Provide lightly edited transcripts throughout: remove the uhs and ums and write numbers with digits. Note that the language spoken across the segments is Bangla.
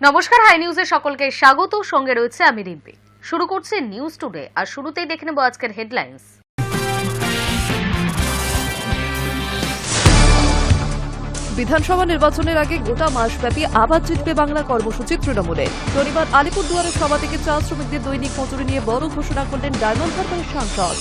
নমস্কার, হাই নিউজে সকলকে স্বাগত। সঙ্গে রয়েছে আমি রিম্পি। শুরু করছি নিউজ টুডে, আর শুরুতেই দেখে নেব আজকের হেডলাইন্স। বিধানসভা নির্বাচনের আগে গোটা মাসব্যাপী আবার জিতবে বাংলা কর্মসূচি তৃণমূলের। শনিবার আলিপুরদুয়ারের সভা থেকে চা শ্রমিকদের দৈনিক মজুরি নিয়ে বড় ঘোষণা করলেন ডায়মন্ড হারবারের সাংসদ।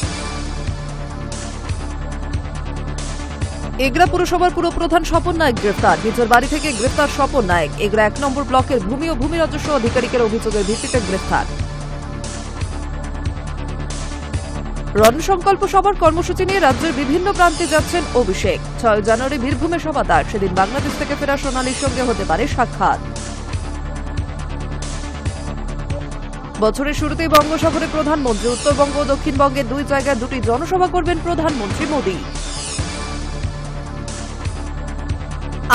এগরা পুরসভার পুরপ্রধান স্বপন নায়েক গ্রেফতার। নিজের বাড়ি থেকে গ্রেফতার স্বপন নায়েক। এগরা 1 নম্বর ব্লকের ভূমি ও ভূমি রাজস্ব আধিকারিকের অভিযোগের ভিত্তিতে গ্রেফতার। রণসংকল্প সভার কর্মসূচি নিয়ে রাজ্যের বিভিন্ন প্রান্তে যাচ্ছেন অভিষেক। 6 জানুয়ারি বীরভূমে সভা তার। সেদিন বাংলাদেশ থেকে ফেরা সোনালীর সঙ্গে হতে পারে সাক্ষাৎ। বছরের শুরুতেই বঙ্গ সফরে প্রধানমন্ত্রী। উত্তরবঙ্গ ও দক্ষিণবঙ্গের 2 জায়গায় 2টি জনসভা করবেন প্রধানমন্ত্রী মোদী।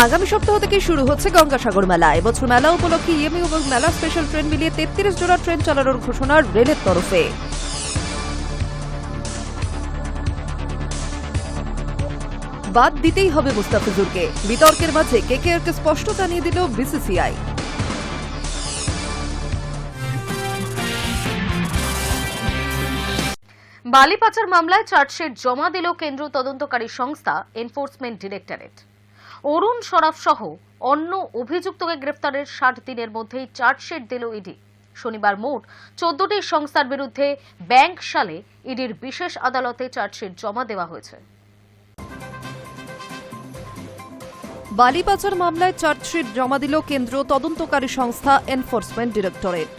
আগামী সপ্তাহ থেকে শুরু হচ্ছে গঙ্গাসাগর মেলা। এবছর মেলা উপলক্ষে ইএমইউ এবং মেলা স্পেশাল ট্রেন মিলিয়ে 33 জোড়া ট্রেন চালানোর ঘোষণা রেলের তরফে। বাদ দিতেই হবে মুস্তাফিজুরকে। বিতর্কের মাঝে কেকেআরকে স্পষ্ট জানিয়ে দিল বিসিসিআই। বালি পাচার মামলায় চার্জশিট জমা দিল কেন্দ্রীয় তদন্তকারী সংস্থা এনফোর্সমেন্ট ডিরেক্টরেট। অরুণ সরাফ সহ অন্য অভিযুক্তকে গ্রেফতারের 60 দিনের মধ্যেই চার্জশিট দিল ইডি। শনিবার মোট 14টি সংস্থার বিরুদ্ধে ব্যাংক সালে ইডির বিশেষ আদালতে চার্জশিট জমা দেওয়া হয়েছে। বালি পাচার মামলায় চার্জশিট জমা দিল কেন্দ্রীয় তদন্তকারী সংস্থা এনফোর্সমেন্ট ডিরেক্টরেট।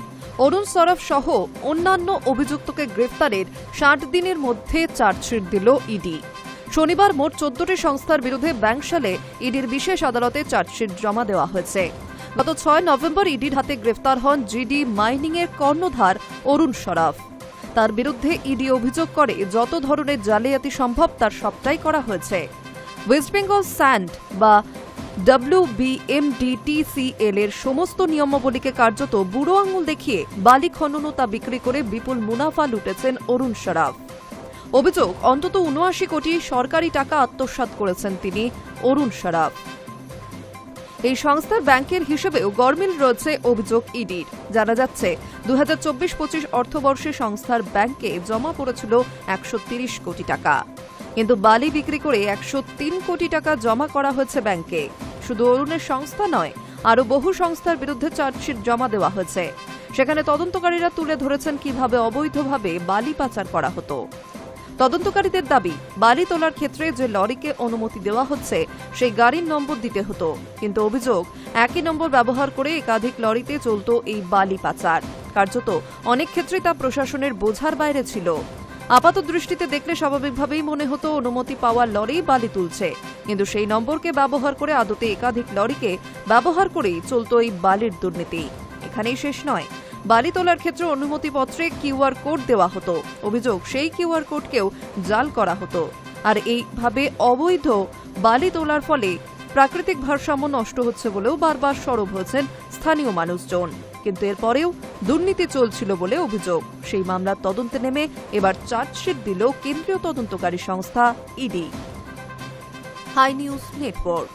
অরুণ সরাফ সহ অন্যান্য অভিযুক্তকে গ্রেফতারের 60 দিনের মধ্যে চার্জশিট দিল ইডি। শনিবার মোট 14টি সংস্থার বিরুদ্ধে ব্যাংক সালে ইডির বিশেষ আদালতে চার্জশিট জমা দেওয়া হয়েছে। গত 6 নভেম্বর ইডির হাতে গ্রেফতার হন জিডি মাইনিং এর কর্ণধার অরুণ সরাফ। তার বিরুদ্ধে ইডি অভিযোগ করে যত ধরনের জালিয়াতি সম্ভব তার সবটাই করা হয়েছে। ওয়েস্ট বেঙ্গল স্যান্ড বা WBMDTCL এর সমস্ত নিয়মাবলীকে কার্যত বুড়ো আঙুল দেখিয়ে বালি খনন ও তা বিক্রি করে বিপুল মুনাফা লুটেছেন অরুণ সরাফ। অভিযোগ, অন্তত 79 কোটি সরকারি টাকা আত্মসাৎ করেছেন তিনি অরুণ সরাফ। এই সংস্থার ব্যাংকের হিসেবেও গরমিল রয়েছে অভিযোগ ইডির। জানা যাচ্ছে 2024-25 অর্থবর্ষে সংস্থার ব্যাংকে জমা পড়েছিল 130 কোটি টাকা, কিন্তু বালি বিক্রি করে 103 কোটি টাকা জমা করা হয়েছে ব্যাংকে। শুধু অরুণের সংস্থা নয়, আরও বহু সংস্থার বিরুদ্ধে চার্জশিট জমা দেওয়া হয়েছে। সেখানে তদন্তকারীরা তুলে ধরেছেন কিভাবে অবৈধভাবে বালি পাচার করা হতো। তদন্তকারীদের দাবি, বালি তোলার ক্ষেত্রে যে লরিকে অনুমতি দেওয়া হচ্ছে সেই গাড়ির নম্বর দিতে হতো, কিন্তু অভিযোগ একই নম্বর ব্যবহার করে একাধিক লরিতে চলত এই বালি পাচার। কার্যত অনেক ক্ষেত্রে তা প্রশাসনের বোঝার বাইরে ছিল। আপাত দৃষ্টিতে দেখলে স্বাভাবিকভাবেই মনে হতো অনুমতি পাওয়া লরি বালি তুলছে, কিন্তু সেই নম্বরকে ব্যবহার করে আদতে একাধিক লরিকে ব্যবহার করেই চলত এই বালির দুর্নীতি। এখানেই শেষ নয়, বালি তোলার ক্ষেত্রে অনুমতিপত্রে কিউআর কোড দেওয়া হতো। অভিযোগ, সেই কিউআর কোডকেও জাল করা হতো। আর এইভাবে অবৈধ বালি তোলার ফলে প্রাকৃতিক ভারসাম্য নষ্ট হচ্ছে বলেও বারবার সরব হয়েছেন স্থানীয় মানুষজন। কিন্তু এরপরেও দুর্নীতি চলছিল বলে অভিযোগ। সেই মামলার তদন্তে নেমে এবার চার্জশিট দিল কেন্দ্রীয় তদন্তকারী সংস্থা ইডি। High news network.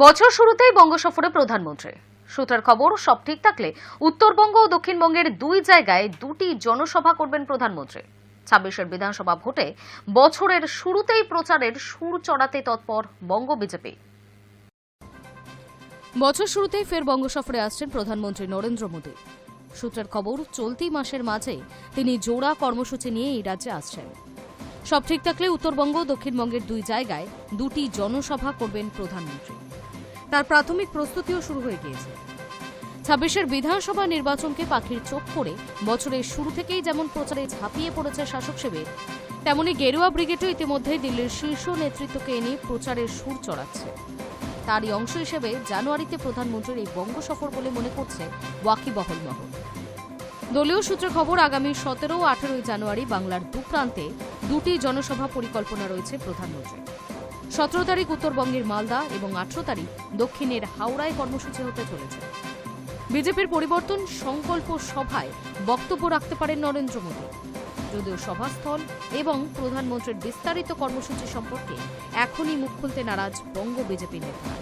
বছর শুরুতেই বঙ্গ সফরে প্রধানমন্ত্রী। সূত্রের খবর, সব ঠিক থাকলে উত্তরবঙ্গ ও দক্ষিণবঙ্গের 2 জায়গায় 2টি জনসভা করবেন প্রধানমন্ত্রী। 26 বিধানসভা ভোটে বছরের শুরুতেই প্রচারের সুর চড়াতে তৎপর বঙ্গ বিজেপি। বছর শুরুতেই ফের বঙ্গ সফরে আসছেন প্রধানমন্ত্রী নরেন্দ্র মোদী। সূত্রের খবর, চলতি মাসের মাঝে তিনি জোড়া কর্মসূচি নিয়ে এই রাজ্যে আসছেন। সব ঠিক থাকলে উত্তরবঙ্গ ও দক্ষিণবঙ্গের 2 জায়গায় 2টি জনসভা করবেন প্রধানমন্ত্রী। তার প্রাথমিক প্রস্তুতিও শুরু হয়ে গিয়েছে। 26 বিধানসভা নির্বাচনকে পাখির চোখ করে বছরের শুরু থেকেই যেমন প্রচারে ঝাঁপিয়ে পড়েছে শাসক শিবির, তেমনি গেরুয়া ব্রিগেডও ইতিমধ্যেই দিল্লির শীর্ষ নেতৃত্বকে এনে প্রচারের সুর চড়াচ্ছে। তারই অংশ হিসেবে জানুয়ারিতে প্রধানমন্ত্রীর এই বঙ্গ সফর বলে মনে করছে ওয়াকিবহল মহল। দলীয় সূত্রে খবর, আগামী 17 ও 18 জানুয়ারি বাংলার 2 প্রান্তে 2টি জনসভা পরিকল্পনা রয়েছে প্রধানমন্ত্রী। 17 তারিখ উত্তরবঙ্গের মালদা এবং 18 তারিখ দক্ষিণের হাওড়ায় কর্মসূচি হতে চলেছে। বিজেপির পরিবর্তন সংকল্প সভায় বক্তব্য রাখতে পারেন নরেন্দ্র মোদী। যদিও সভাস্থল এবং প্রধানমন্ত্রীর বিস্তারিত কর্মসূচি সম্পর্কে এখনই মুখ খুলতে নারাজ বঙ্গ বিজেপি নেতারা।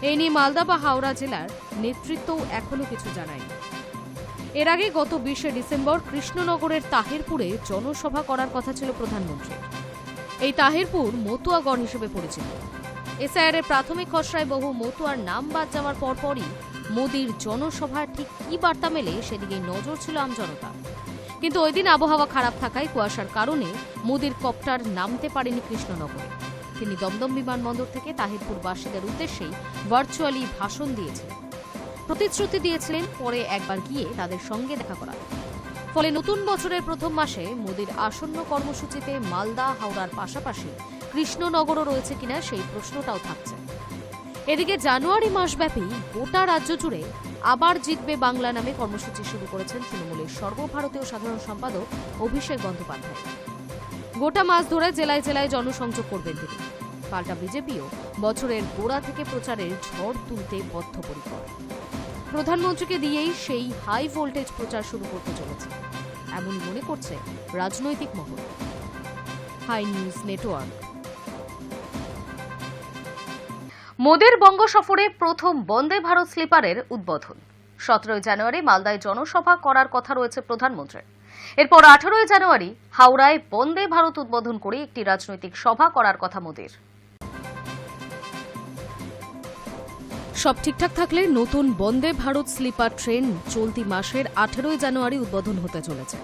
এই নিয়ে মালদা বা হাওড়া জেলার নেতৃত্বও এখনো কিছু জানায়নি। এর আগে গত 20শে ডিসেম্বর কৃষ্ণনগরের তাহিরপুরে জনসভা করার কথা ছিল প্রধানমন্ত্রীর। এই তাহিরপুর মতুয়াগড় হিসেবে পরিচিত। এসআইআর এর প্রাথমিক খসড়ায় বহু মতুয়ার নাম বাদ যাওয়ার পরপরই মোদির জনসভার ঠিক কি বার্তা মেলে সেদিকে নজর ছিল আমজনতা। কিন্তু ওই দিন আবহাওয়া খারাপ থাকায় কুয়াশার কারণে মোদির কপ্টার নামতে পারেনি কৃষ্ণনগরে। তিনি দমদম বিমানবন্দর থেকে তাহিরপুরবাসীদের উদ্দেশ্যেই ভার্চুয়ালি ভাষণ দিয়েছিলেন, প্রতিশ্রুতি দিয়েছিলেন পরে একবার গিয়ে তাদের সঙ্গে দেখা করা। ফলে নতুন বছরের প্রথম মাসে মোদির আসন্ন কর্মসূচিতে মালদা হাওড়ার পাশাপাশি কৃষ্ণনগরও রয়েছে কিনা সেই প্রশ্নটাও থাকছে। এদিকে জানুয়ারি মাসব্যাপী গোটা রাজ্য জুড়ে আবার জিতবে বাংলা নামে কর্মসূচি শুরু করেছেন তৃণমূলের সর্বভারতীয় সাধারণ সম্পাদক অভিষেক বন্দ্যোপাধ্যায়। গোটা মাস ধরে জেলায় জেলায় জনসংযোগ করবেন তিনি। পাল্টা বিজেপিও বছরের গোড়া থেকে প্রচারের ঝড় তুলতে বদ্ধপরিকর। প্রধানমন্ত্রীকে দিয়েই সেই হাই ভোল্টেজ প্রচার শুরু করতে চলেছে এমনই মনে করছে রাজনৈতিক মহল। Hi news network. মোদির বঙ্গ সফরে প্রথম বন্দে ভারত স্লিপারের উদ্বোধন। 17 জানুয়ারি মালদায় জনসভা করার কথা রয়েছে প্রধানমন্ত্রীর। এরপর 18 জানুয়ারি হাওড়ায় বন্দে ভারত উদ্বোধন করে একটি রাজনৈতিক সভা করার কথা মোদির। সব ঠিকঠাক থাকলে নতুন বন্দে ভারত স্লিপার ট্রেন চলতি মাসের 18 জানুয়ারি উদ্বোধন হতে চলেছে।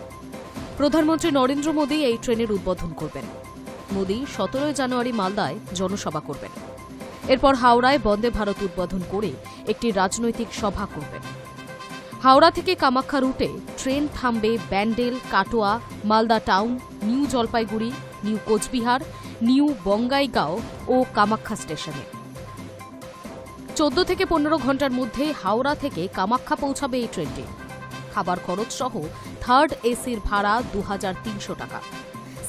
প্রধানমন্ত্রী নরেন্দ্র মোদী এই ট্রেনের উদ্বোধন করবেন। মোদী 17 জানুয়ারি মালদায় জনসভা করবেন। এরপর হাওড়ায় বন্দে ভারত উদ্বোধন করে একটি রাজনৈতিক সভা করবেন। হাওড়া থেকে কামাখ্যা রুটে ট্রেন থামবে Bandel, Katwa, Malda town, new Jalpaiguri, new Coochbehar, new Bongaigaon ও কামাখ্যা স্টেশনে। 14 থেকে 15 ঘন্টার মধ্যে হাওড়া থেকে কামাখ্যা পৌঁছাবে এই ট্রেনটি। খাবার খরচ সহ থার্ড এসির ভাড়া 2300 টাকা,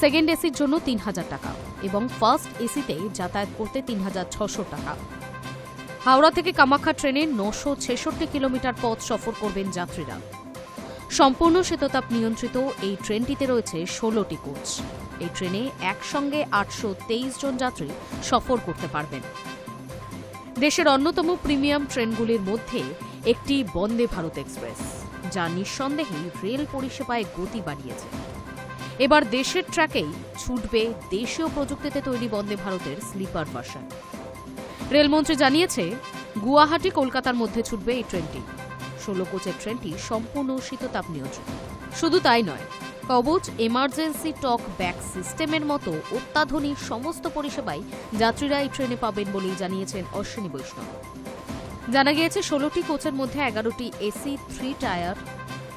সেকেন্ড এসির জন্য 3000 টাকা এবং ফার্স্ট এসিতে যাতায়াত করতে 3600 টাকা। হাওড়া থেকে কামাখ্যা ট্রেনে 966 কিলোমিটার পথ সফর করবেন যাত্রীরা। সম্পূর্ণ শীততাপ নিয়ন্ত্রিত এই ট্রেনটিতে রয়েছে 16টি কোচ। এই ট্রেনে একসঙ্গে 823 জন যাত্রী সফর করতে পারবেন। দেশের অন্যতম প্রিমিয়াম ট্রেনগুলির মধ্যে একটি বন্দে ভারত এক্সপ্রেস, যা নিঃসন্দেহে রেল পরিষেবায় গতি বাড়িয়েছে। এবার দেশের ট্র্যাকেই ছুটবে দেশীয় প্রযুক্তিতে তৈরি বন্দে ভারতের স্লিপার ভার্সন। রেলমন্ত্রী জানিয়েছে, গুয়াহাটি কলকাতার মধ্যে ছুটবে এই ট্রেনটি। 16 কোচের ট্রেনটি সম্পূর্ণ শীততাপ নিয়ন্ত্রিত। শুধু তাই নয়, কবচ এমার্জেন্সি টক ব্যাক সিস্টেমের মতো অত্যাধুনিক সমস্ত পরিষেবাই যাত্রীরা এই ট্রেনে পাবেন বলেই জানিয়েছেন অশ্বিনী বৈষ্ণব। জানা গিয়েছে 16টি কোচের মধ্যে 11টি এসি 3 টায়ার,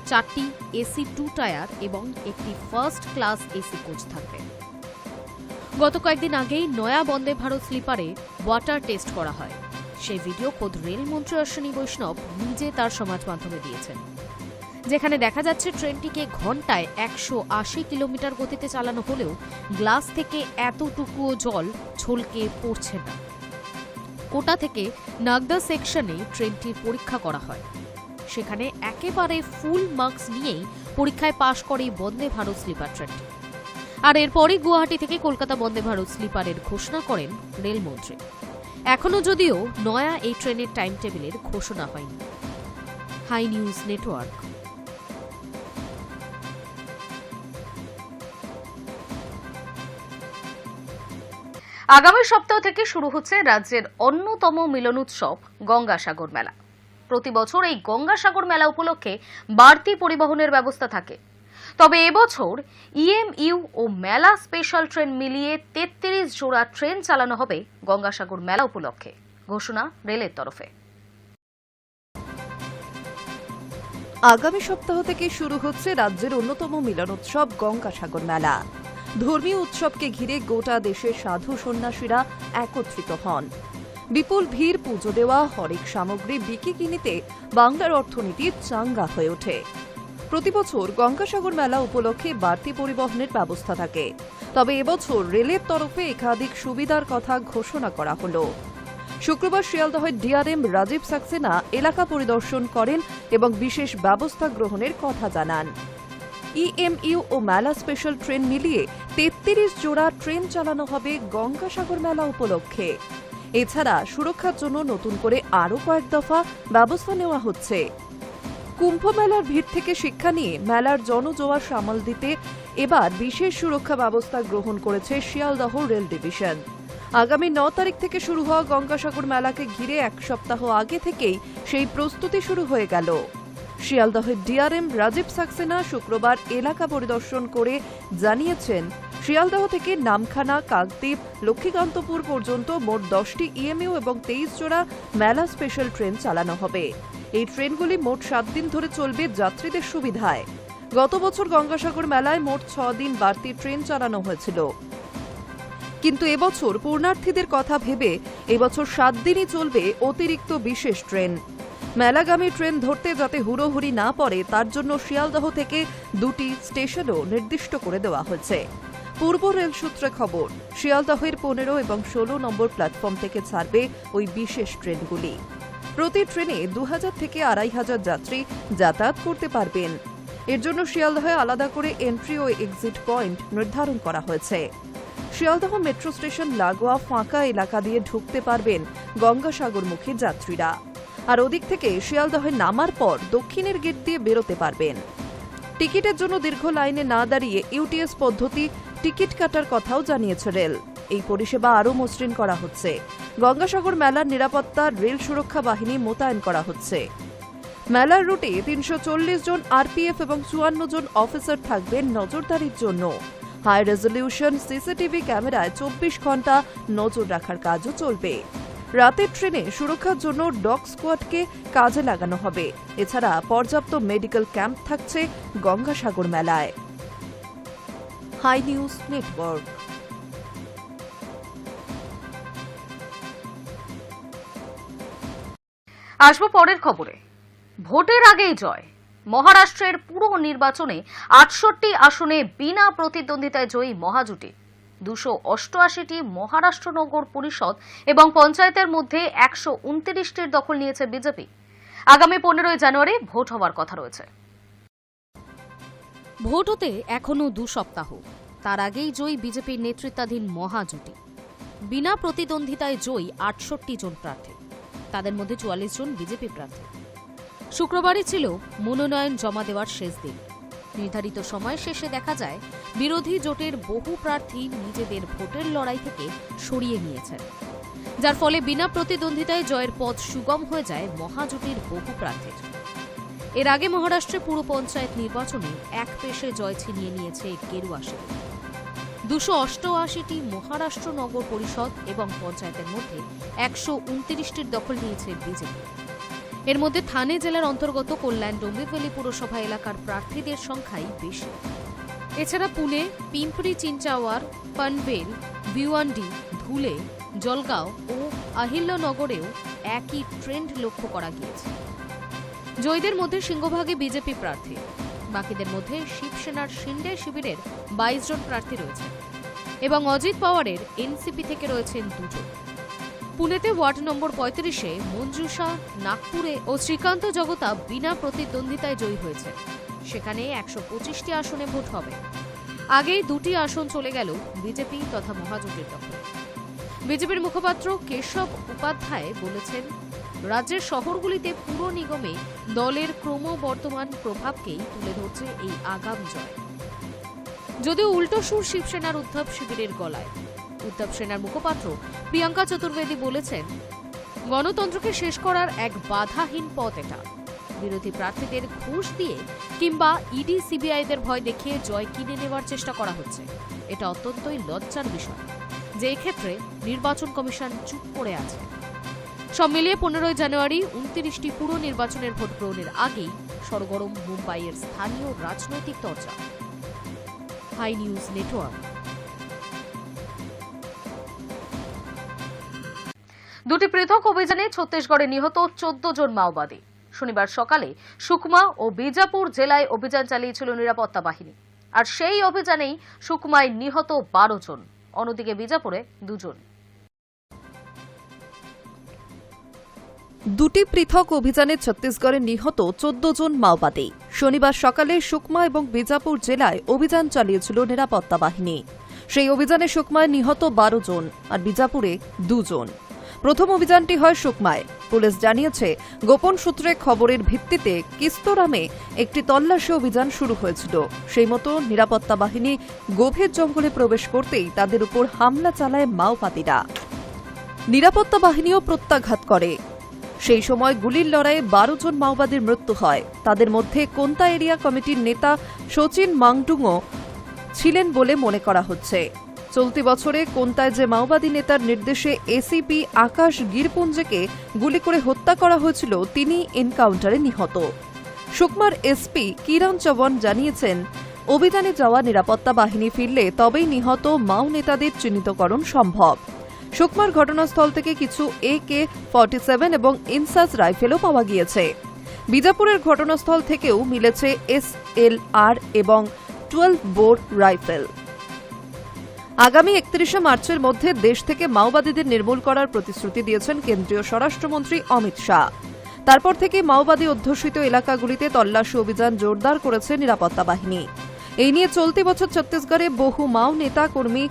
4টি এসি 2 টায়ার এবং একটি ফার্স্ট ক্লাস এসি কোচ থাকবে। গত কয়েকদিন আগেই নয়া বন্দে ভারত স্লিপারে ওয়াটার টেস্ট করা হয়। সেই ভিডিও খোদ রেলমন্ত্রী অশ্বিনী বৈষ্ণব নিজে তার সমাজ মাধ্যমে দিয়েছেন, যেখানে দেখা যাচ্ছে ট্রেনটিকে ঘন্টায় 180 কিলোমিটার গতিতে চালানো হলেও গ্লাস থেকে এতটুকুও জল ছলকে পড়ছে না। কোটা থেকে নাগদা সেকশনে ট্রেনটির পরীক্ষা করা হয়। সেখানে একেবারে ফুল মার্কস নিয়েই পরীক্ষায় পাশ করে বন্দে ভারত স্লিপার ট্রেনটি। আর এরপরই গুয়াহাটি থেকে কলকাতা বন্দে ভারত স্লিপারের ঘোষণা করেন রেলমন্ত্রী। এখনও যদিও নয়া এই ট্রেনের টাইম টেবিলের ঘোষণা হয়নি। Hi news network. আগামী সপ্তাহ থেকে শুরু হচ্ছে রাজ্যের অন্যতম মিলন উৎসব গঙ্গাসাগর মেলা। প্রতি বছর এই গঙ্গাসাগর মেলা উপলক্ষে বাড়তি পরিবহনের ব্যবস্থা থাকে। তবে এবছর ইএমইউ ও মেলা স্পেশাল ট্রেন মিলিয়ে 33 জোড়া ট্রেন চালানো হবে গঙ্গাসাগর মেলা উপলক্ষে, ঘোষণা রেলের তরফে। আগামী সপ্তাহ থেকে শুরু হচ্ছে রাজ্যের অন্যতম মিলন উৎসব গঙ্গাসাগর মেলা। ধর্মীয় উৎসবকে ঘিরে গোটা দেশের সাধু সন্ন্যাসীরা একত্রিত হন। বিপুল ভিড় পুজো দেওয়া, হরেক সামগ্রী বিক্রি কিনিতে বাংলার অর্থনীতি চাঙ্গা হয়ে ওঠে। প্রতিবছর গঙ্গাসাগর মেলা উপলক্ষে বাড়তি পরিবহনের ব্যবস্থা থাকে। তবে এবছর রেলের তরফে একাধিক সুবিধার কথা ঘোষণা করা হলো। শুক্রবার শিয়ালদহের ডিআরএম রাজীব সাক্সেনা এলাকা পরিদর্শন করেন এবং বিশেষ ব্যবস্থা গ্রহণের কথা জানান। ইএমইউ ও মেলা স্পেশাল ট্রেন মিলিয়ে ৩৩ জোড়া ট্রেন চালানো হবে গঙ্গাসাগর মেলা উপলক্ষে। এছাড়া সুরক্ষার জন্য নতুন করে আরও কয়েক দফা ব্যবস্থা নেওয়া হচ্ছে। কুম্ভ মেলার ভিড় থেকে শিক্ষা নিয়ে মেলার জনজোয়ার সামাল দিতে এবার বিশেষ সুরক্ষা ব্যবস্থা গ্রহণ করেছে শিয়ালদহ রেল ডিভিশন। আগামী ৯ তারিখ থেকে শুরু হওয়া গঙ্গাসাগর মেলাকে ঘিরে এক সপ্তাহ আগে থেকেই সেই প্রস্তুতি শুরু হয়ে গেল। শিয়ালদহের ডিআরএম রাজীব সাক্সেনা শুক্রবার এলাকা পরিদর্শন করে জানিয়েছেন, শিয়ালদহ থেকে নামখানা, কাকদ্বীপ, লক্ষ্মীকান্তপুর পর্যন্ত মোট 10টি ইএমইউ এবং 23 জোড়া মেলা স্পেশাল ট্রেন চালানো হবে। এই ট্রেনগুলি মোট 7 দিন ধরে চলবে যাত্রীদের সুবিধায়। গত বছর গঙ্গাসাগর মেলায় মোট 6 দিন বাড়তি ট্রেন চালানো হয়েছিল, কিন্তু এবছর পূর্ণার্থীদের কথা ভেবে এবছর 7 দিনই চলবে অতিরিক্ত বিশেষ ট্রেন। মেলাগামী ট্রেন ধরতে যাতে হুড়োহুড়ি না পড়ে তার জন্য শিয়ালদহ থেকে 2টি স্টেশনও নির্দিষ্ট করে দেওয়া হয়েছে। পূর্ব রেল সূত্রে খবর, শিয়ালদহের 15 এবং 16 নম্বর প্ল্যাটফর্ম থেকে ছাড়বে ওই বিশেষ ট্রেনগুলি। প্রতি ট্রেনে 2000 থেকে 2500 যাত্রী যাতায়াত করতে পারবেন। এর জন্য শিয়ালদহে আলাদা করে এন্ট্রি ও এক্সিট পয়েন্ট নির্ধারণ করা হয়েছে। শিয়ালদহ মেট্রো স্টেশন লাগোয়া ফাঁকা এলাকা দিয়ে ঢুকতে পারবেন গঙ্গাসাগরমুখী যাত্রীরা, আর ওদিক থেকে শিয়ালদহে নামার পর দক্ষিণের গেট দিয়ে বেরোতে পারবেন। টিকিটের জন্য দীর্ঘ লাইনে না দাঁড়িয়ে ইউটিএস পদ্ধতি টিকিট কাটার কথাও জানিয়েছে রেল। এই পরিষেবা আরও মসৃণ করা হচ্ছে। গঙ্গাসাগর মেলার নিরাপত্তা রেল সুরক্ষা বাহিনী মোতায়েন করা হচ্ছে। মেলার রুটে 340 জন আরপিএফ এবং 54 জন অফিসার থাকবেন নজরদারির জন্য। হাই রেজলিউশন সিসিটিভি ক্যামেরায় 24 ঘণ্টা নজর রাখার কাজও চলবে। রাতের ট্রেনে সুরক্ষার জন্য ডগ স্কোয়াডকে কাজে লাগানো হবে। এছাড়া পর্যাপ্ত মেডিকেল ক্যাম্প থাকছে গঙ্গাসাগর মেলায়। Hi news network. আসবো পরের খবরে। ভোটের আগেই জয়। মহারাষ্ট্রের পুর নির্বাচনে 68টি আসনে বিনা প্রতিদ্বন্দ্বিতায় জয়ী মহাজোটে। 288টি মহারাষ্ট্র নগর পরিষদ এবং পঞ্চায়েতের মধ্যে 129টির দখল নিয়েছে বিজেপি। আগামী 15 জানুয়ারি ভোট হওয়ার কথা রয়েছে। ভোট হতে এখনো 2 সপ্তাহ, তার আগেই জয়ী বিজেপির নেতৃত্বাধীন মহাজোটে। বিনা প্রতিদ্বন্দ্বিতায় জয়ী 68 জন প্রার্থী, তাদের মধ্যে 44 জন বিজেপি প্রার্থী। শুক্রবারই ছিল মনোনয়ন জমা দেওয়ার শেষ দিন। নির্ধারিত সময় শেষে দেখা যায় বিরোধী জোটের বহু প্রার্থী নিজেদের ভোটের লড়াই থেকে সরিয়ে নিয়েছেন, যার ফলে বিনা প্রতিদ্বন্দ্বিতায় জয়ের পথ সুগম হয়ে যায় মহাজোটের বহু প্রার্থীর। এর আগে মহারাষ্ট্রে পুর পঞ্চায়েত নির্বাচনে এক পেশে জয় ছিনিয়ে নিয়েছে গেরুয়া শিবির। 288টি মহারাষ্ট্র নগর পরিষদ এবং পঞ্চায়েতের মধ্যে 129টির দখল নিয়েছে বিজেপি। এর মধ্যে থানে জেলার অন্তর্গত কল্যাণ ডোম্বিবলি পুরসভা এলাকার প্রার্থীদের সংখ্যাই বেশি। এছাড়া পুনে, পিম্পরি চিনচাওয়ার, পনভেল, ভিওয়ান্ডি, ধুলে, জলগাঁও ও আহিল্যনগরেও একই ট্রেন্ড লক্ষ্য করা গিয়েছে। জয়ীদের মধ্যে সিংহভাগে বিজেপি প্রার্থী, বাকিদের মধ্যে শিবসেনার শিন্ডে শিবিরের 22 জন প্রার্থী রয়েছে এবং অজিত পাওয়ারের এনসিপি থেকে রয়েছেন 2 জন। পুনেতে ওয়ার্ড নম্বর 35-এ মঞ্জুষা নাগপুরে ও শ্রীকান্ত জগতা বিনা প্রতিদ্বন্দ্বিতায় জয়ী হয়েছে। সেখানে 125টি আসনে ভোট হবে। আগেই 2টি আসন চলে গেল বিজেপি তথা মহাজোটের দখলে। বিজেপির মুখপাত্র কেশব উপাধ্যায় বলেছেন, রাজ্যের শহরগুলিতে পুর নিগমে দলের ক্রমবর্ধমান প্রভাবকেই তুলে ধরছে এই আগাম জয়। যদিও উল্টো সুর শিবসেনার উদ্ধব শিবিরের গলায়। উদ্ধব সেনার মুখপাত্র প্রিয়াঙ্কা চতুর্বেদী বলেছেন, গণতন্ত্রকে শেষ করার এক বাধাহীন পথ এটা। বিরোধী প্রার্থীদের ঘুষ দিয়ে কিংবা ইডি সিবিআইদের ভয় দেখিয়ে জয় কিনে নেওয়ার চেষ্টা করা হচ্ছে। এটা অত্যন্তই লজ্জার বিষয় যে এক্ষেত্রে নির্বাচন কমিশন চুপ করে আছে। সব মিলিয়ে 15 জানুয়ারি 29টি পুর নির্বাচনের ভোট গ্রহণের আগেই সরগরম মুম্বাইয়ের স্থানীয় রাজনৈতিক চর্চা। Hi news network. দুটি পৃথক অভিযানে ছত্তিশগড়ে নিহত 14 জন মাওবাদী। শনিবার সকালে সুকমা ও বিজাপুর জেলায় অভিযান চালিয়েছিল নিরাপত্তা বাহিনী, আর সেই অভিযানেই সুকমায় নিহত 12 জন, অন্যদিকে বিজাপুরে 2 জন। দুটি পৃথক অভিযানে ছত্তিশগড়ে নিহত 14 জন মাওবাদী। শনিবার সকালে সুকমা এবং বিজাপুর জেলায় অভিযান চালিয়েছিল নিরাপত্তা বাহিনী। সেই অভিযানে সুকমায় নিহত 12 জন আর বিজাপুরে 2 জন। প্রথম অভিযানটি হয় সুকমায়। পুলিশ জানিয়েছে, গোপন সূত্রে খবরের ভিত্তিতে কিস্তোরামে একটি তল্লাশি অভিযান শুরু হয়েছিল। সেই মতো নিরাপত্তা বাহিনী গভীর জঙ্গলে প্রবেশ করতেই তাদের উপর হামলা চালায় মাওবাদীরা। নিরাপত্তা বাহিনীও প্রত্যাঘাত করে। সেই সময় গুলির লড়াইয়ে 12 জন মাওবাদীর মৃত্যু হয়। তাদের মধ্যে কোন্তা এরিয়া কমিটির নেতা শচীন মাংডুংও ছিলেন বলে মনে করা হচ্ছে। চলতি বছরে কোন্তায় যে মাওবাদী নেতার নির্দেশে এসিপি আকাশ গিরপুঞ্জেকে গুলি করে হত্যা করা হয়েছিল, তিনি এনকাউন্টারে নিহত। সুকমার এসপি কিরণ চৌহান জানিয়েছেন, অভিযানে যাওয়া নিরাপত্তা বাহিনী ফিরলে তবেই নিহত মাও নেতাদের চিহ্নিতকরণ সম্ভব। সুকমার ঘটনাস্থল থেকে কিছু AK-47 এবং ইনসাস রাইফেলও পাওয়া গিয়েছে। বিজাপুরের ঘটনাস্থল থেকেও মিলেছে SLR এবং 12 বোর রাইফেল। আগামী 31 মার্চের মধ্যে দেশ থেকে মাওবাদীদের নির্মূল করার প্রতিশ্রুতি দিয়েছেন কেন্দ্রীয় স্বরাষ্ট্রমন্ত্রী অমিত শাহ। তারপর থেকে মাওবাদী অধ্যুষিত এলাকাগুলিতে তল্লাশি অভিযান জোরদার করেছে নিরাপত্তা বাহিনী। এই নিয়ে চলতি বছর ছত্তিশগড়ে বহু মাও নেতা কর্মী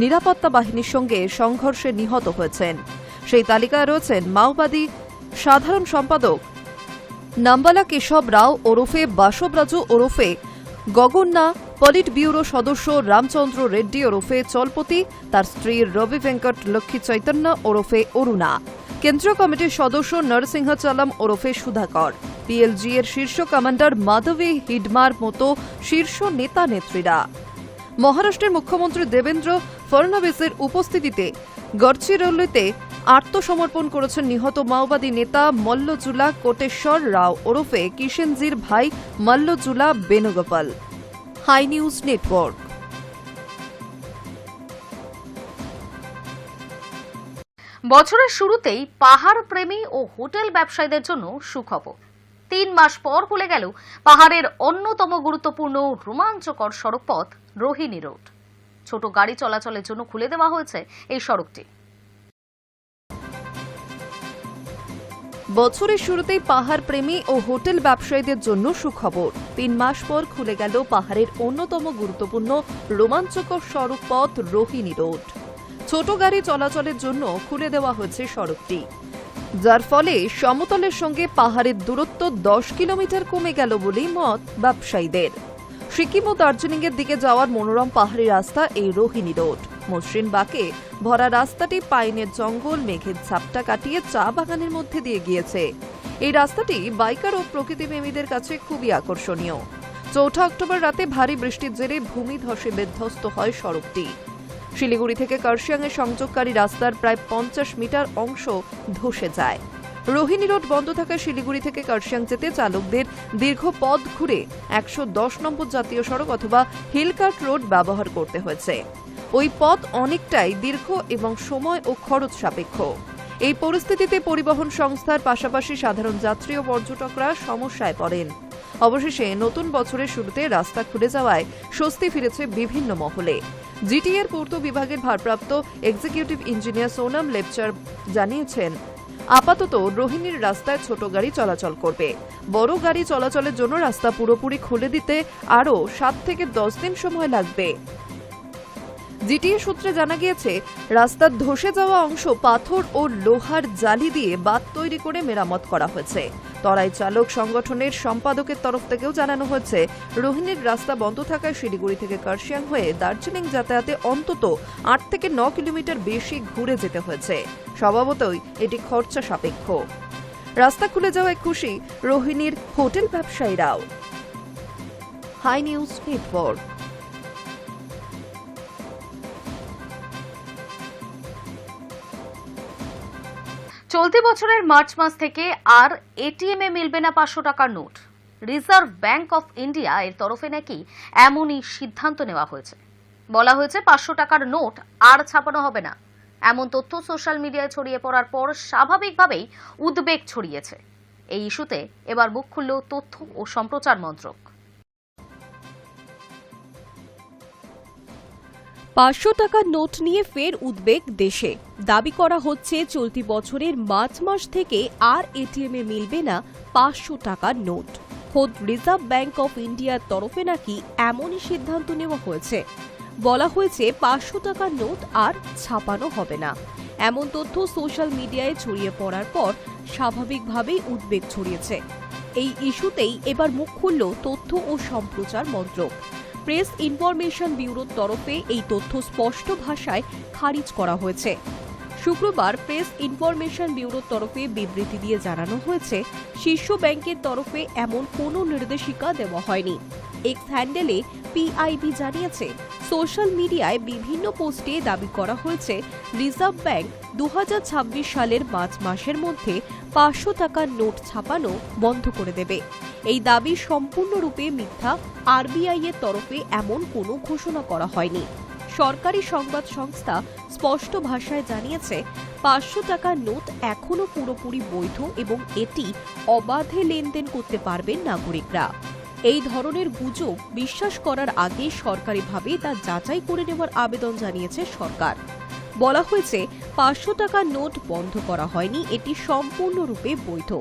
নিরাপত্তা বাহিনীর সঙ্গে সংঘর্ষে নিহত হয়েছেন। সেই তালিকায় রয়েছেন মাওবাদী সাধারণ সম্পাদক নাম্বালা কেশব রাও ওরফে বাসবরাজু ওরফে গগন্না, পলিট ব্যুরো সদস্য রামচন্দ্র রেড্ডি ওরফে চলপতি, তার স্ত্রী রবি ভেঙ্কট লক্ষ্মী চৈতন্য ওরফে অরুণা, কেন্দ্রীয় কমিটির সদস্য নরসিংহ চালাম ওরফে সুধাকর, পিএলজি এর শীর্ষ কমান্ডার মাধবী হিডমার মতো শীর্ষ নেতা নেত্রীরা। মহারাষ্ট্রের মুখ্যমন্ত্রী দেবেন্দ্র ফড়নবিসের উপস্থিতিতে গড়চিরৌলিতে আত্মসমর্পণ করেছেন নিহত মাওবাদী নেতা মল্লজুলা কোটেশ্বর রাও ওরফে কিষেনজির ভাই Mallojula Venugopal. High news network. বছরের শুরুতেই পাহাড় প্রেমী ও হোটেল ব্যবসায়ীদের জন্য সুখবর। 3 মাস পর খুলে গেল পাহাড়ের অন্যতম গুরুত্বপূর্ণ রোমাঞ্চকর সড়কপথ রোহিণী রোড। ছোট গাড়ি চলাচলের জন্য খুলে দেওয়া হয়েছে এই সড়কটি। বছরের শুরুতেই পাহাড় প্রেমী ও হোটেল ব্যবসায়ীদের জন্য সুখবর। 3 মাস পর খুলে গেল পাহাড়ের অন্যতম গুরুত্বপূর্ণ রোমাঞ্চকর সড়ক পথ রোহিণী রোড। ছোট গাড়ি চলাচলের জন্য খুলে দেওয়া হয়েছে সড়কটি, যার ফলে সমতলের সঙ্গে পাহাড়ের দূরত্ব 10 কিলোমিটার কমে গেল বলেই মত ব্যবসায়ীদের। সিকিম ও দার্জিলিং এর দিকে যাওয়ার মনোরম পাহাড়ি রাস্তা এই রোহিণী রোড। মসৃণ বাঁকে ভরা রাস্তাটি পাইনের জঙ্গল, মেঘের ঝাপটা কাটিয়ে চা বাগানের মধ্যে দিয়ে গিয়েছে। এই রাস্তাটি বাইকার ও প্রকৃতিপ্রেমীদের কাছে খুবই আকর্ষণীয়। 4 অক্টোবর রাতে ভারী বৃষ্টির জেরে ভূমিধসে বিধ্বস্ত হয় সড়কটি। শিলিগুড়ি থেকে কার্শিয়াংয়ে সংযোগকারী রাস্তার প্রায় 50 মিটার অংশ ধসে যায়। রোহিণী রোড বন্ধ থাকায় শিলিগুড়ি থেকে কার্শিয়াং যেতে চালকদের দীর্ঘ পথ ঘুরে 110 নম্বর জাতীয় সড়ক অথবা হিলকার্ট রোড ব্যবহার করতে হয়েছে। ওই পথ অনেকটাই দীর্ঘ এবং সময় ও খরচ সাপেক্ষ। এই পরিস্থিতিতে পরিবহন সংস্থার পাশাপাশি সাধারণ যাত্রী ও পর্যটকরা সমস্যায় পড়েন। অবশেষে নতুন বছরের শুরুতে রাস্তা খুলে যাওয়ায় স্বস্তি ফিরেছে বিভিন্ন মহলে। জিটিএর পূর্ত বিভাগের ভারপ্রাপ্ত এক্সিকিউটিভ ইঞ্জিনিয়ার সোনাম লেপচার জানিয়েছেন, আপাতত রোহিণীর রাস্তায় ছোট গাড়ি চলাচল করবে। বড় গাড়ি চলাচলের জন্য রাস্তা পুরোপুরি খুলে দিতে আরও 7 থেকে 10 দিন সময় লাগবে। জিটিএ সূত্রে জানা গিয়েছে, রাস্তার ধসে যাওয়া অংশ পাথর ও লোহার জালি দিয়ে বাঁধ তৈরি করে মেরামত করা হয়েছে। তরাই চালক সংগঠনের সম্পাদকের তরফ থেকেও জানানো হয়েছে, রোহিণীর রাস্তা বন্ধ থাকায় শিলিগুড়ি থেকে কার্শিয়াং হয়ে দার্জিলিং যাতায়াতে অন্তত 8 থেকে 9 কিলোমিটার বেশি ঘুরে যেতে হয়েছে। স্বভাবতই এটি খরচা সাপেক্ষ। রাস্তা খুলে যাওয়ায় খুশি রোহিণীর হোটেল ব্যবসায়ীরাও। High news network. চলতি বছরের মার্চ মাস থেকে আর এটিএম এ মিলবে না 500 টাকার note. Reserve bank of India এর তরফে নাকি এমনই সিদ্ধান্ত নেওয়া হয়েছে। বলা হয়েছে 500 টাকার নোট আর ছাপানো হবে না। এমন তথ্য সোশ্যাল মিডিয়ায় ছড়িয়ে পড়ার পর স্বাভাবিকভাবেই উদ্বেগ ছড়িয়েছে। এই ইস্যুতে এবার মুখ খুলল তথ্য ও সম্প্রচার মন্ত্রক। 500 টাকার নোট নিয়ে ফের উদ্বেগ দেশে। দাবি করা হচ্ছে চলতি বছরের মার্চ মাস থেকে আর এটিএমে মিলবে না 500 টাকার নোট। খোদ রিজার্ভ ব্যাংক অফ ইন্ডিয়ার তরফে নাকি এমনই সিদ্ধান্ত নেওয়া হয়েছে। বলা হয়েছে 500 টাকার নোট আর ছাপানো হবে না। এমন তথ্য সোশ্যাল মিডিয়ায় ছড়িয়ে পড়ার পর স্বাভাবিকভাবেই উদ্বেগ ছড়িয়েছে। এই ইস্যুতেই এবার মুখ খুলল তথ্য ও সম্প্রচার মন্ত্রক। প্রেস ইনফরমেশন ব্যুরোর তরফে এই তথ্য স্পষ্ট ভাষায় খারিজ করা হয়েছে। শুক্রবার প্রেস ইনফরমেশন ব্যুরোর তরফে বিবৃতি দিয়ে জানানো হয়েছে, শীর্ষ ব্যাংকের তরফে এমন কোনো নির্দেশিকা দেওয়া হয়নি। এক্স হ্যান্ডেলে পিআইবি জানিয়েছে, সোশ্যাল মিডিয়ায় বিভিন্ন পোস্টে দাবি করা হয়েছে রিজার্ভ ব্যাংক 2026 সালের মার্চ মাসের মধ্যে 500 টাকার নোট ছাপানো বন্ধ করে দেবে। এই দাবি সম্পূর্ণরূপে মিথ্যা। আরবিআই এর তরফে এমন কোনো ঘোষণা করা হয়নি। সরকারি সংবাদ সংস্থা স্পষ্ট ভাষায় জানিয়েছে, 500 টাকার নোট এখনো পুরোপুরি বৈধ এবং এটি অবাধে লেনদেন করতে পারবেন নাগরিকরা। এই ধরনের গুজব বিশ্বাস করার আগে সরকারিভাবে তা যাচাই করে নেওয়ার আবেদন জানিয়েছে সরকার। বলা হয়েছে, 500 টাকার নোট বন্ধ করা হয়নি, এটি সম্পূর্ণরূপে বৈধ।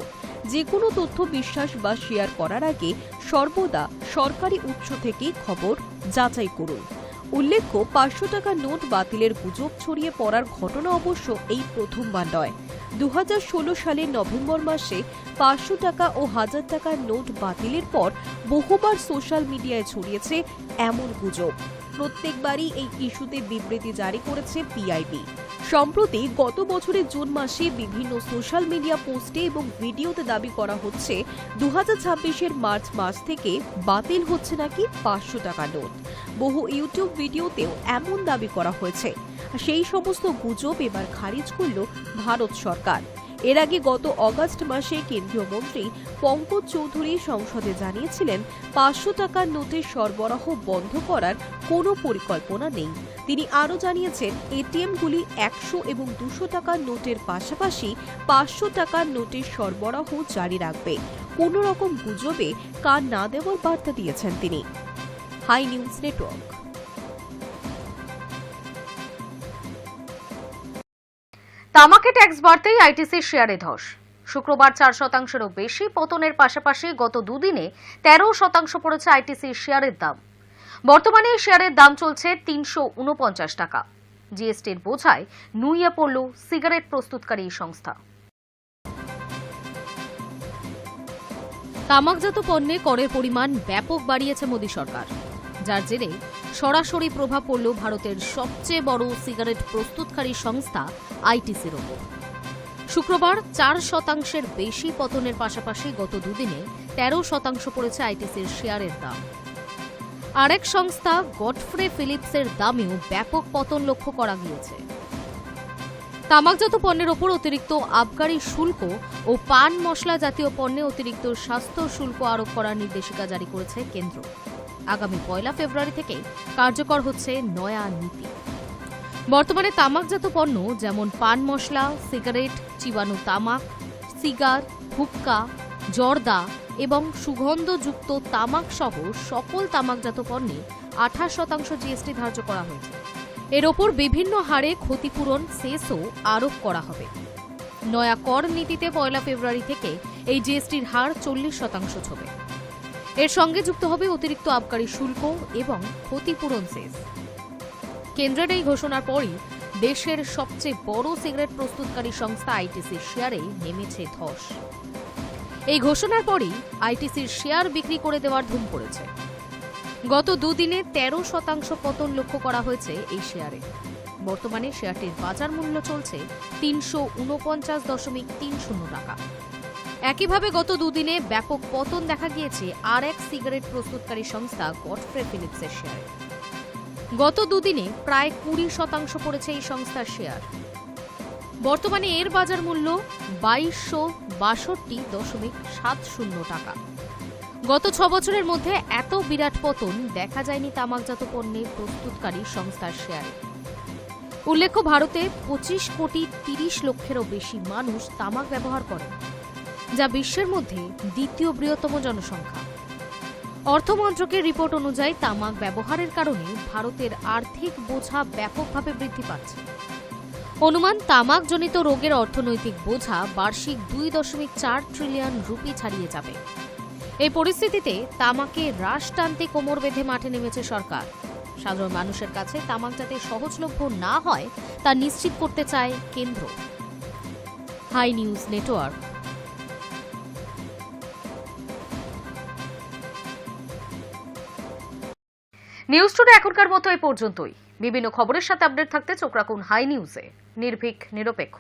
যে কোনো তথ্য বিশ্বাস বা শেয়ার করার আগে সর্বদা সরকারি উৎস থেকে খবর যাচাই করুন। উল্লেখ্য, 500 টাকার নোট বাতিলের গুজব ছড়িয়ে পড়ার ঘটনা অবশ্য এই প্রথমবার নয়। 2016 সালের নভেম্বর মাসে 500 টাকা ও 1000 টাকার নোট বাতিলের পর বহুবার সোশ্যাল মিডিয়ায় ছড়িয়েছে এমন গুজব। প্রত্যেকবারই এই ইস্যুতে বিবৃতি জারি করেছে পিআইবি। সম্প্রতি গত বছরের জুন মাসে বিভিন্ন সোশ্যাল মিডিয়া পোস্টে এবং ভিডিওতে দাবি করা হচ্ছে 2026-এর মার্চ মাস থেকে বাতিল হচ্ছে নাকি 500 টাকা নোট। বহু ইউটিউব ভিডিওতেও এমন দাবি করা হয়েছে। সেই সমস্ত গুজব এবার খারিজ করল ভারত সরকার। এর আগে গত অগাস্ট মাসে কেন্দ্রীয় মন্ত্রী পঙ্কজ চৌধুরী সংসদে জানিয়েছিলেন, 500 টাকার নোটের সরবরাহ বন্ধ করার কোনো পরিকল্পনা নেই। তিনি আরও জানিয়েছেন, এটিএমগুলি 100 এবং 200 টাকার নোটের পাশাপাশি 500 টাকার নোটের সরবরাহ জারি রাখবে। কোনো রকম গুজবে কান না দেওয়ার বার্তা দিয়েছেন তিনি। High news network. তামাকে ট্যাক্স বাড়তেই আইটিসির শেয়ারে ধস। শুক্রবার 4%-এরও বেশি পতনের পাশাপাশি গত দুদিনে 13% পড়েছে আইটিসির শেয়ারের দাম। বর্তমানে শেয়ারের দাম চলছে 349 টাকা। জিএসটির বোঝায় নুইয়ে পড়ল সিগারেট প্রস্তুতকারী সংস্থা। তামাকজাত পণ্যে করের পরিমাণ ব্যাপক বাড়িয়েছে মোদী সরকার, যার জেরে সরাসরি প্রভাব পড়ল ভারতের সবচেয়ে বড় সিগারেট প্রস্তুতকারী সংস্থা আইটিসির ওপর। শুক্রবার 4%-এর বেশি পতনের পাশাপাশি গত দুদিনে 13% পড়েছে আইটিসির শেয়ারের দাম। আরেক সংস্থা গডফ্রে ফিলিপসের দামেও ব্যাপক পতন লক্ষ্য করা গিয়েছে। তামাকজাত পণ্যের ওপর অতিরিক্ত আবগারি শুল্ক ও পান মশলা জাতীয় পণ্যে অতিরিক্ত স্বাস্থ্য শুল্ক আরোপ করার নির্দেশিকা জারি করেছে কেন্দ্র। আগামী 1 ফেব্রুয়ারি থেকে কার্যকর হচ্ছে নয়া নীতি। বর্তমানে তামাকজাত পণ্য যেমন পান মশলা, সিগারেট, চিবানো তামাক, সিগার, হুক্কা, জর্দা এবং সুগন্ধযুক্ত তামাক সহ সকল তামাকজাত পণ্যে 28% জিএসটি ধার্য করা হয়েছে। এর ওপর বিভিন্ন হারে ক্ষতিপূরণ সেসও আরোপ করা হবে। নয়া কর নীতিতে 1 ফেব্রুয়ারি থেকে এই জিএসটির হার 40% হবে। এর সঙ্গে যুক্ত হবে অতিরিক্ত আবগারি শুল্ক এবং ক্ষতিপূরণ সেস। কেন্দ্রের এই ঘোষণার পরই দেশের সবচেয়ে বড় সিগারেট প্রস্তুতকারী সংস্থা আইটিসির শেয়ারে নেমেছে ধস। এই ঘোষণার পরই আইটিসির শেয়ার বিক্রি করে দেওয়ার ধুম পড়েছে। গত দুদিনে 13% পতন লক্ষ্য করা হয়েছে এই শেয়ারে। বর্তমানে শেয়ারটির বাজার মূল্য চলছে 349.30 টাকা। একইভাবে গত দুদিনে ব্যাপক পতন দেখা গিয়েছে আর এক সিগারেট প্রস্তুতকারী সংস্থা গডফ্রে ফিলিপসের শেয়ারে। গত দুদিনে প্রায় 20% পড়েছে এই সংস্থার শেয়ার। বর্তমানে এর বাজার মূল্য 2262.70 টাকা। গত 6 বছরের মধ্যে এত বিরাট পতন দেখা যায়নি তামাকজাত পণ্যের প্রস্তুতকারী সংস্থার শেয়ারে। উল্লেখ্য, ভারতে 25,30,00,000-এরও বেশি মানুষ তামাক ব্যবহার করেন, যা বিশ্বের মধ্যে দ্বিতীয় বৃহত্তম জনসংখ্যা। অর্থমন্ত্রকের রিপোর্ট অনুযায়ী তামাক ব্যবহারের কারণে ভারতের আর্থিক বোঝা ব্যাপকভাবে বৃদ্ধি পাচ্ছে। অনুমান তামাকজনিত রোগের অর্থনৈতিক বোঝা বার্ষিক 2.4 ট্রিলিয়ন রুপি ছাড়িয়ে যাবে। এই পরিস্থিতিতে তামাকে হ্রাস টানতে কোমর বেঁধে মাঠে নেমেছে সরকার। সাধারণ মানুষের কাছে তামাক যাতে সহজলভ্য না হয় তা নিশ্চিত করতে চায় কেন্দ্র। Hi news network. News today এখনকার মতো এই পর্যন্তই। বিভিন্ন খবরের সাথে আপডেট থাকতে চোখ রাখুন হাই নিউজে। নির্ভীক, নিরপেক্ষ।